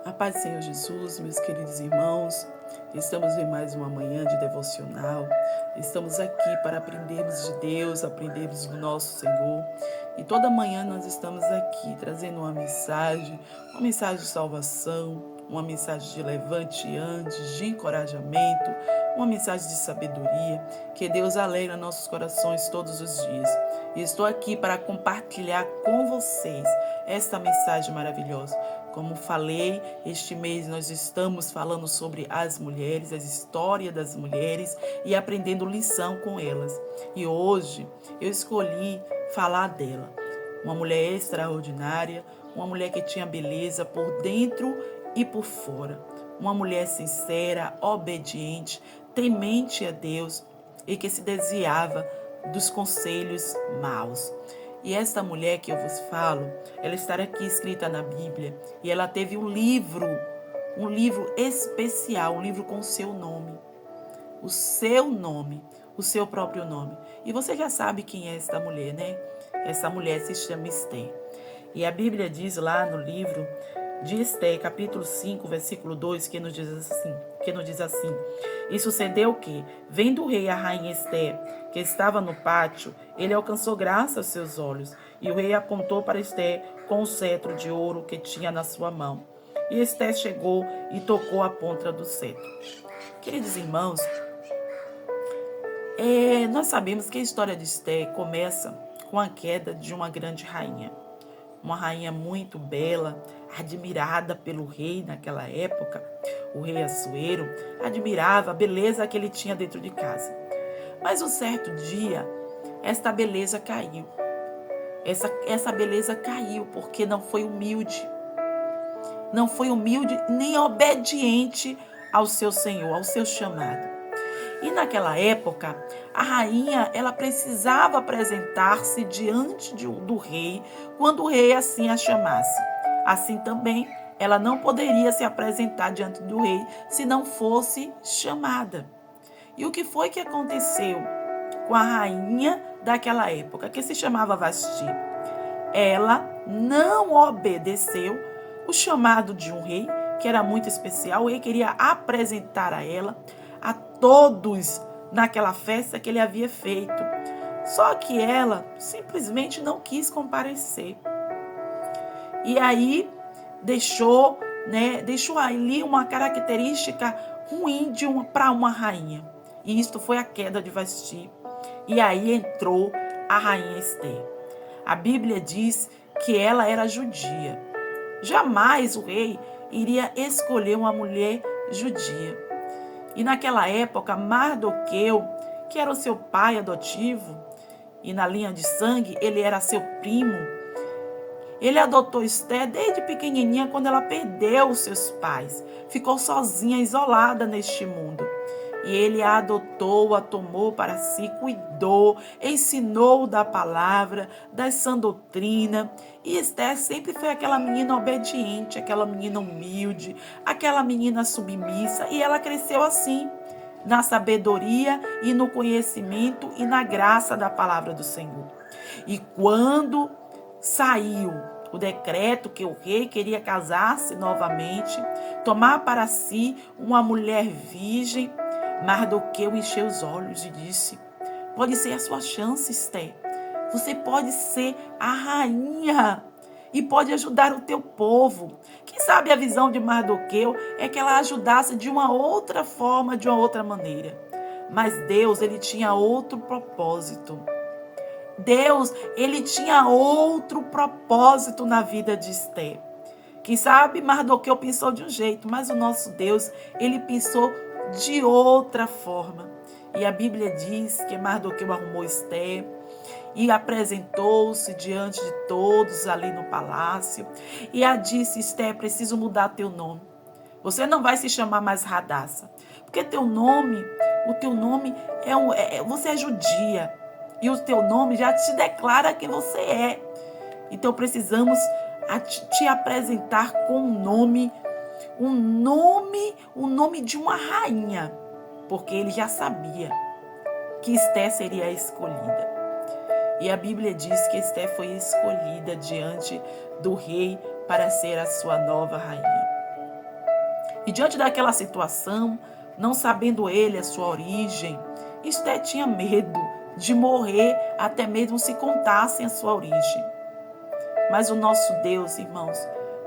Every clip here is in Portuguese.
A paz do Senhor Jesus, meus queridos irmãos, estamos em mais uma manhã de devocional. Estamos aqui para aprendermos de Deus, aprendermos do nosso Senhor. E toda manhã nós estamos aqui trazendo uma mensagem de salvação, uma mensagem de levante antes, de encorajamento, uma mensagem de sabedoria. Que Deus alegra nossos corações todos os dias. E estou aqui para compartilhar com vocês esta mensagem maravilhosa. Como falei, este mês nós estamos falando sobre as mulheres, a história das mulheres e aprendendo lição com elas. E hoje eu escolhi falar dela. Uma mulher extraordinária, uma mulher que tinha beleza por dentro e por fora. Uma mulher sincera, obediente, temente a Deus e que se desviava dos conselhos maus. E esta mulher que eu vos falo, ela está aqui escrita na Bíblia. E ela teve um livro especial, um livro com o seu nome. O seu próprio nome. E você já sabe quem é esta mulher, né? Essa mulher se chama Esther. E a Bíblia diz lá no livro de Esther, capítulo 5, versículo 2, que nos diz assim: E sucedeu que, vendo o rei a rainha Esther, que estava no pátio, ele alcançou graça aos seus olhos, e o rei apontou para Esther com o cetro de ouro que tinha na sua mão. E Esther chegou e tocou a ponta do cetro. Queridos irmãos, nós sabemos que a história de Esther começa com a queda de uma grande rainha. Uma rainha muito bela, admirada pelo rei naquela época. O rei Assuero admirava a beleza que ele tinha dentro de casa. Mas um certo dia, esta beleza caiu. Essa beleza caiu porque não foi humilde. Não foi humilde nem obediente ao seu Senhor, ao seu chamado. E naquela época, a rainha ela precisava apresentar-se diante do rei quando o rei assim a chamasse. Assim também, ela não poderia se apresentar diante do rei se não fosse chamada. E o que foi que aconteceu com a rainha daquela época, que se chamava Vasti? Ela não obedeceu o chamado de um rei, que era muito especial. O rei queria apresentar a ela a todos naquela festa que ele havia feito. Só que ela simplesmente não quis comparecer. E aí deixou ali uma característica ruim para uma rainha. E isto foi a queda de Vasti. E aí entrou a rainha Esther. A Bíblia diz que ela era judia. Jamais o rei iria escolher uma mulher judia. E naquela época, Mardoqueu, que era o seu pai adotivo, e na linha de sangue, ele era seu primo, ele adotou Esther desde pequenininha, quando ela perdeu os seus pais. Ficou sozinha, isolada neste mundo. E ele a adotou, a tomou para si, cuidou, ensinou da palavra, da sã doutrina. E Esther sempre foi aquela menina obediente, aquela menina humilde, aquela menina submissa. E ela cresceu assim, na sabedoria e no conhecimento e na graça da palavra do Senhor. E quando saiu o decreto que o rei queria casar-se novamente, tomar para si uma mulher virgem, Mardoqueu encheu os olhos e disse: pode ser a sua chance, Esther. Você pode ser a rainha e pode ajudar o teu povo. Quem sabe a visão de Mardoqueu é que ela ajudasse de uma outra forma, de uma outra maneira. Mas Deus, ele tinha outro propósito. Deus, ele tinha outro propósito na vida de Esther. Quem sabe Mardoqueu pensou de um jeito, mas o nosso Deus, ele pensou de outra forma. E a Bíblia diz que Mardoqueu arrumou Esther e apresentou-se diante de todos ali no palácio. E a disse: Esther, preciso mudar teu nome. Você não vai se chamar mais Radassa, porque o teu nome você é judia. E o teu nome já te declara quem você é. Então precisamos te apresentar com um nome de uma rainha, porque ele já sabia que Esther seria escolhida. E a Bíblia diz que Esther foi escolhida diante do rei para ser a sua nova rainha. E diante daquela situação, não sabendo ele a sua origem, Esté tinha medo de morrer, até mesmo se contassem a sua origem. Mas o nosso Deus, irmãos,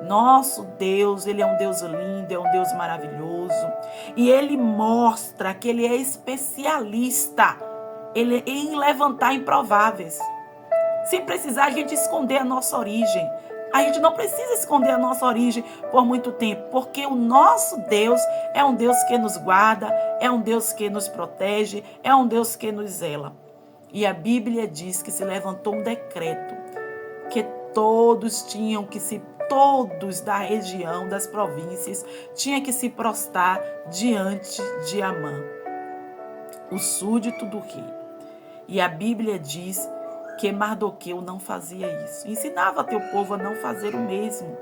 nosso Deus, Ele é um Deus lindo, é um Deus maravilhoso. E Ele mostra que Ele é especialista em levantar improváveis. Sem precisar a gente esconder a nossa origem. A gente não precisa esconder a nossa origem por muito tempo, porque o nosso Deus é um Deus que nos guarda, é um Deus que nos protege, é um Deus que nos zela. E a Bíblia diz que se levantou um decreto que todos da região, das províncias, tinham que se prostrar diante de Amã, o súdito do rei. E a Bíblia diz que Mardoqueu não fazia isso. Ensinava teu povo a não fazer o mesmo.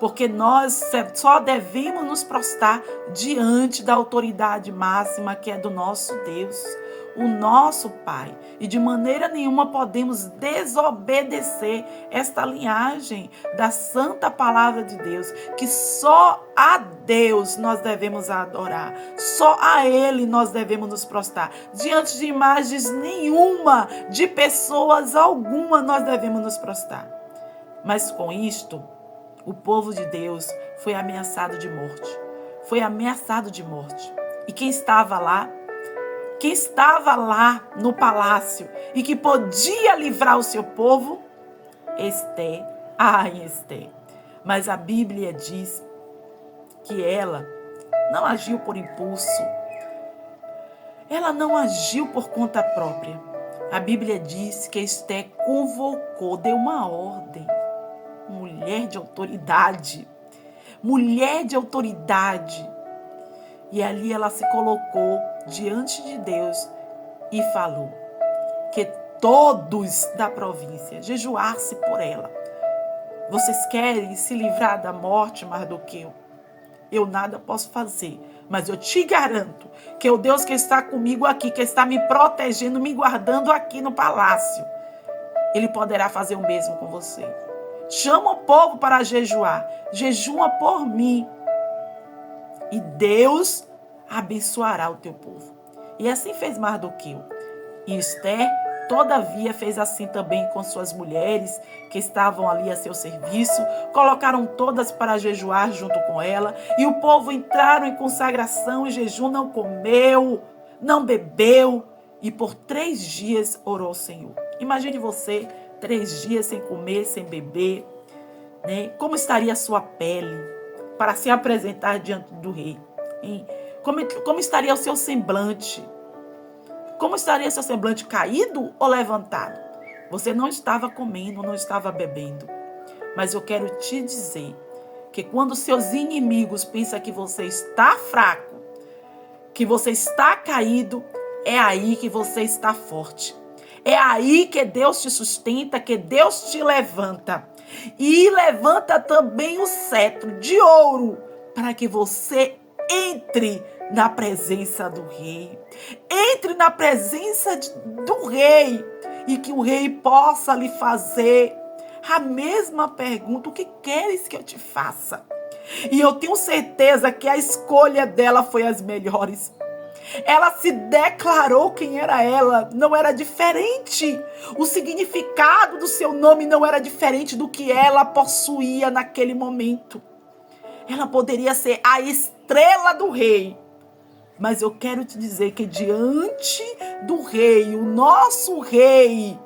Porque nós só devemos nos prostrar diante da autoridade máxima que é do nosso Deus, o nosso Pai. E de maneira nenhuma podemos desobedecer esta linhagem da santa palavra de Deus, que só a Deus nós devemos adorar, só a Ele nós devemos nos prostrar. Diante de imagens nenhuma, de pessoas alguma, nós devemos nos prostrar. Mas com isto, o povo de Deus foi ameaçado de morte. Foi ameaçado de morte. E quem estava lá? Quem estava lá no palácio e que podia livrar o seu povo? Esté, a rainha Esté. Mas a Bíblia diz que ela não agiu por impulso. Ela não agiu por conta própria. A Bíblia diz que Esté convocou, deu uma ordem. Mulher de autoridade. Mulher de autoridade. E ali ela se colocou diante de Deus e falou que todos da província jejuasse por ela. Vocês querem se livrar da morte, Mardoqueu? Eu nada posso fazer, mas eu te garanto que o Deus que está comigo aqui, que está me protegendo, me guardando aqui no palácio, Ele poderá fazer o mesmo com você. Chama o povo para jejuar. Jejua por mim. E Deus abençoará o teu povo. E assim fez Mardoqueu. E Esté, todavia, fez assim também com suas mulheres que estavam ali a seu serviço. Colocaram todas para jejuar junto com ela. E o povo entraram em consagração e jejum, não comeu, não bebeu. E por 3 dias orou ao Senhor. Imagine você 3 dias sem comer, sem beber, né? Como estaria a sua pele para se apresentar diante do rei? Hein? Como estaria o seu semblante? Como estaria seu semblante, caído ou levantado? Você não estava comendo, não estava bebendo. Mas eu quero te dizer que quando seus inimigos pensam que você está fraco, que você está caído, é aí que você está forte. É aí que Deus te sustenta, que Deus te levanta. E levanta também o cetro de ouro para que você entre na presença do rei. Entre na presença do rei e que o rei possa lhe fazer a mesma pergunta: o que queres que eu te faça? E eu tenho certeza que a escolha dela foi as melhores. Ela se declarou quem era ela, não era diferente. O significado do seu nome não era diferente do que ela possuía naquele momento. Ela poderia ser a estrela do rei. Mas eu quero te dizer que diante do rei, o nosso rei,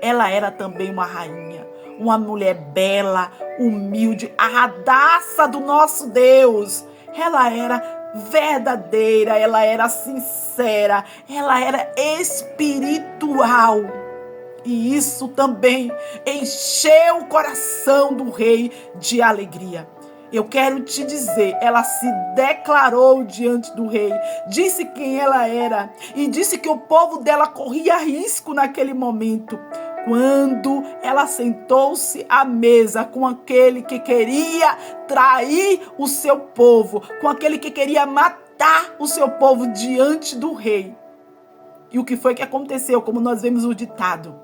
ela era também uma rainha, uma mulher bela, humilde, a radaça do nosso Deus. Ela era verdadeira, ela era sincera, ela era espiritual. E isso também encheu o coração do rei de alegria. Eu quero te dizer, ela se declarou diante do rei, disse quem ela era e disse que o povo dela corria risco naquele momento. Quando ela sentou-se à mesa com aquele que queria trair o seu povo, com aquele que queria matar o seu povo diante do rei. E o que foi que aconteceu? Como nós vemos o ditado,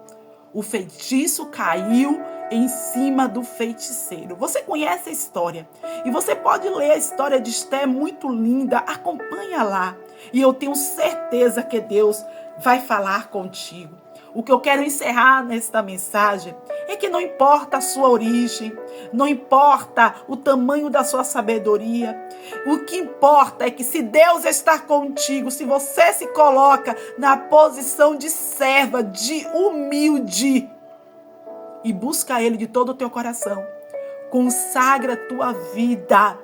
o feitiço caiu em cima do feiticeiro. Você conhece a história e você pode ler a história de Esté, muito linda, acompanha lá. E eu tenho certeza que Deus vai falar contigo. O que eu quero encerrar nesta mensagem é que não importa a sua origem, não importa o tamanho da sua sabedoria, o que importa é que se Deus está contigo, se você se coloca na posição de serva, de humilde, e busca Ele de todo o teu coração, consagra a tua vida,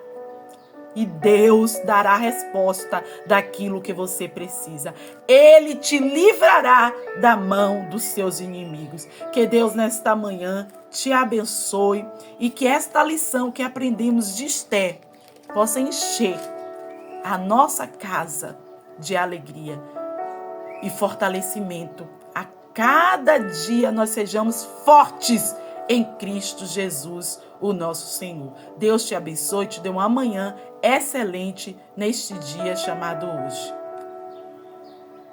e Deus dará a resposta daquilo que você precisa. Ele te livrará da mão dos seus inimigos. Que Deus nesta manhã te abençoe e que esta lição que aprendemos de Esté possa encher a nossa casa de alegria e fortalecimento. A cada dia nós sejamos fortes em Cristo Jesus, o nosso Senhor. Deus te abençoe e te dê uma manhã excelente neste dia chamado hoje.